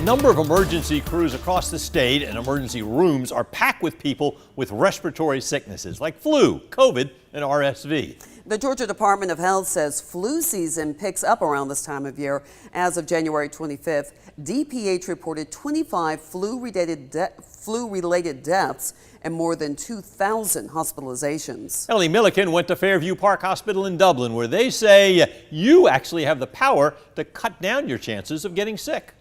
A number of emergency crews across the state and emergency rooms are packed with people with respiratory sicknesses like flu, COVID, and RSV. The Georgia Department of Health says flu season picks up around this time of year. As of January 25th, DPH reported 25 flu-related deaths and more than 2,000 hospitalizations. Ellie Milliken went to Fairview Park Hospital in Dublin, where they say you actually have the power to cut down your chances of getting sick.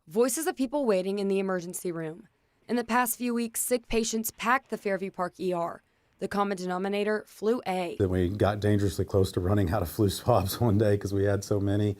Voices of people waiting in the emergency room. In the past few weeks, sick patients packed the Fairview Park ER. The common denominator, flu A. Then we got dangerously close to running out of flu swabs one day because we had so many.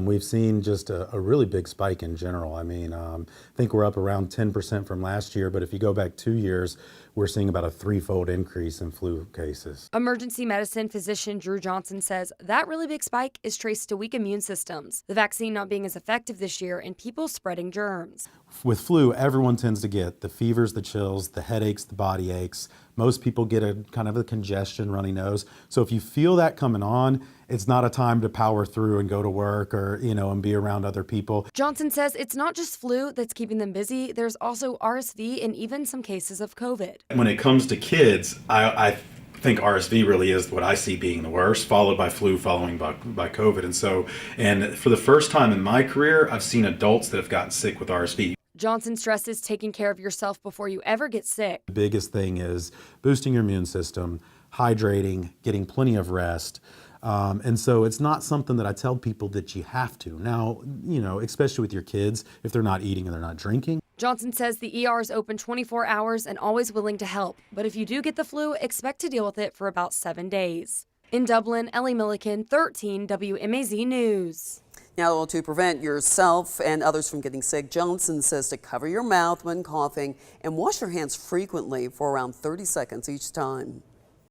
We've seen just a really big spike in general. I mean, I think we're up around 10% from last year, but if you go back 2 years, we're seeing about a threefold increase in flu cases. Emergency medicine physician Drew Johnson says that really big spike is traced to weak immune systems, the vaccine not being as effective this year, and people spreading germs. With flu, everyone tends to get the fevers, the chills, the headaches, the body aches. Most people get a kind of a congestion, runny nose. So if you feel that coming on, it's not a time to power through and go to work or, and be around other people. Johnson says it's not just flu that's keeping them busy. There's also RSV and even some cases of COVID. When it comes to kids, I think RSV really is what I see being the worst, followed by flu, following by COVID. And for the first time in my career, I've seen adults that have gotten sick with RSV. Johnson stresses taking care of yourself before you ever get sick. The biggest thing is boosting your immune system, hydrating, getting plenty of rest. And so it's not something that I tell people that you have to. Now, especially with your kids, if they're not eating and they're not drinking. Johnson says the ER is open 24 hours and always willing to help. But if you do get the flu, expect to deal with it for about 7 days. In Dublin, Ellie Milliken, 13 WMAZ News. Now, to prevent yourself and others from getting sick, Johnson says to cover your mouth when coughing and wash your hands frequently for around 30 seconds each time.